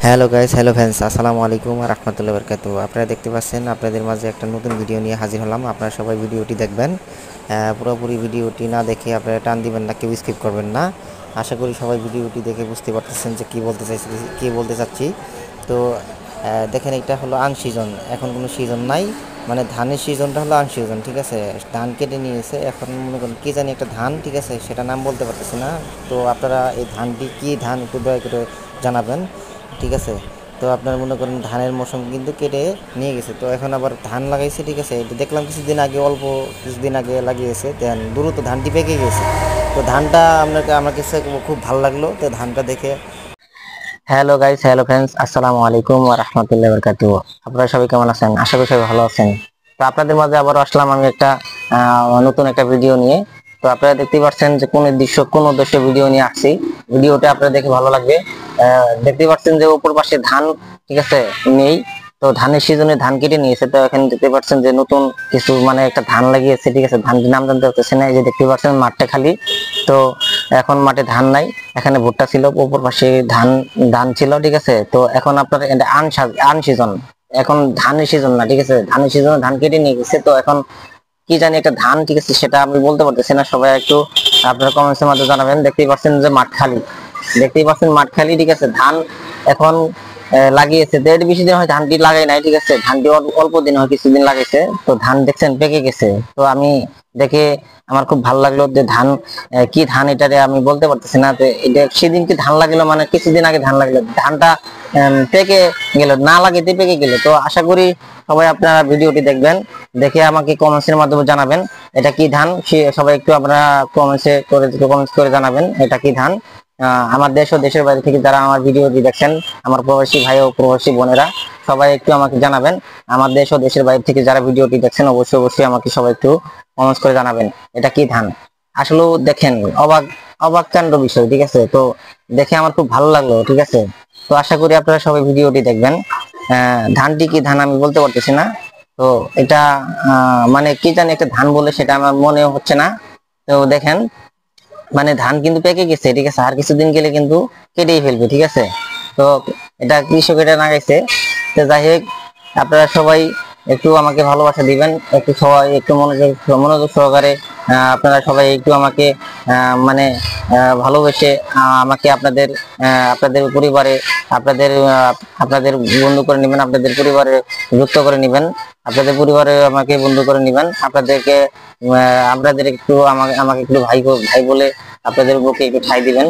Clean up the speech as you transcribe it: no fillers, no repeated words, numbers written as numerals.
Hello guys, hello friends, আসসালামু আলাইকুম ওয়া রাহমাতুল্লাহি ওয়া বারাকাতুহু। আপনারা দেখতে পাচ্ছেন আপনাদের মাঝে একটা নতুন ভিডিও নিয়ে হাজির হলাম। আপনারা সবাই ভিডিওটি দেখবেন। পুরোপুরি ভিডিওটি না দেখে আপনারা টান দিবেন না, কেউ স্কিপ করবেন না। আশা করি সবাই ভিডিওটি দেখে বুঝতে পারতেছেন যে কী বলতে চাচ্ছি। তো দেখেন, এটা হলো আন সিজন, এখন কোনো সিজন নাই, মানে ধানের সিজনটা হলো আন সিজন, ঠিক আছে। ধান কেটে নিয়েছে, এখন মনে করেন কী জানি একটা ধান, ঠিক আছে, সেটা নাম বলতে পারতেছি না। তো আপনারা এই ধানটি কী ধান একটু দয়া করে জানাবেন, ঠিক আছে। তো আপনার মনে করেন ধানের মৌসুম কিন্তু কেটে নিয়ে গেছে, তো এখন আবার ধান লাগাইছে, ঠিক আছে। এটা দেখলাম কিছুদিন আগে লাগিয়েছে, দেন দ্রুত ধানটি পেকে গেছে। তো ধানটা আমার কাছে খুব ভালো লাগলো, তো ধানটা দেখে। হ্যালো গাইস, হ্যালো ফ্রেন্ডস, আসসালামু আলাইকুম ওয়া রাহমাতুল্লাহি ওয়া বারাকাতুহু। আপনারা সবাই কেমন আছেন? আশা করি সবাই ভালো আছেন। তো আপনাদের মাঝে আবার আসলাম আমি একটা নতুন একটা ভিডিও নিয়ে। তো আপনারা দেখতেই পাচ্ছেন যে কোন উদ্দেশ্যে ভিডিও নিয়ে আসছি। ভিডিওটা আপনারা দেখে ভালো লাগবে। দেখতেই পাচ্ছেন যে উপর পাশে ধান, ঠিক আছে, নেই। তো ধানের সিজনে ধান কেটে নিয়েছে, তো এখানে দেখতে পাচ্ছেন যে নতুন কিছু মানে একটা ধান লাগিয়েছে, ঠিক আছে। ধানটির নাম জানতে পারতেছে না, এই যে দেখতে পাচ্ছেন মাঠটা খালি। তো এখন মাঠে ধান নাই, এখানে ভুট্টা ছিল, উপর পাশে ধান ধান ছিল, ঠিক আছে। তো এখন আপনার আন সিজন, এখন ধানের সিজন না, ঠিক আছে। ধানের সিজনে ধান কেটে নিয়ে গেছে, তো এখন কি জানি একটা ধান, ঠিক আছে, সেটা আমি বলতে পারতেছি না। সবাই একটু আপনারা কমেন্টসের মাধ্যমে জানাবেন। দেখতেই পাচ্ছেন যে মাঠ খালি, ঠিক আছে। ধান এখন লাগিয়েছে, দেড় বেশি দিন হয় ধানটি লাগাই নাই, ঠিক আছে। ধানটি অল্প দিন হয়, কিছুদিন লাগাইছে, তো ধান দেখছেন পেকে গেছে। তো আমি দেখে আমার খুব ভালো লাগলো যে ধান, কি ধান এটারে আমি বলতে পারতেছি না। তো এটা সেদিন কি ধান লাগলো, মানে কিছুদিন আগে ধান লাগলো, ধানটা পেকে গেল, না লাগাইতে পেকে গেল। তো আশা করি সবাই আপনারা ভিডিওটি দেখবেন, দেখে আমাকে কমেন্টসের মাধ্যমে জানাবেন এটা কি ধান। সবাই একটু আপনারা কমেন্টস করে জানাবেন এটা কি ধান। আমার দেশ ও দেশের বাইরে থেকে যারা আমার ভিডিওটি দেখছেন, আমার প্রবাসী ভাই ও প্রবাসী বোনেরা, সবাই একটু আমাকে জানাবেন। আমার দেশ ও দেশের বাইরে থেকে যারা ভিডিওটি দেখছেন, অবশ্যই আমাকে সবাই একটু কমেন্টস করে জানাবেন এটা কি ধান। আসলে দেখেন, অবাক অবাক কাণ্ড বিষয়, ঠিক আছে। তো দেখে আমার খুব ভালো লাগলো, ঠিক আছে। তো আশা করি আপনারা সবাই ভিডিওটি দেখবেন। ধানটি কি ধান আমি বলতে পারতেছি না। তো এটা মানে কি জানি একটা ধান বলে, সেটা আমার মনে হচ্ছে না। তো দেখেন, মানে ধান কিন্তু পেকে গেছে, ঠিক আছে। আর কিছুদিন গেলে কিন্তু কেটেই ফেলবে, ঠিক আছে। তো এটা কৃষক এটা লাগাইছে। তো যাই হোক, আপনারা সবাই একটু আমাকে ভালোবাসা দিবেন, একটু সবাই একটু মনোযোগ সহকারে আপনারা সবাই একটু আমাকে মানে ভালোবেসে আমাকে আপনাদের পরিবারে, আপনাদের বন্ধু করে নেবেন, আপনাদের পরিবারে যুক্ত করে নেবেন, আপনাদের পরিবারে আমাকে বন্ধু করে নেবেন। আপনাদের একটু আমাকে একটু ভাই ভাই বলে আপনাদের বুকে একটু ঠাঁই দিবেন।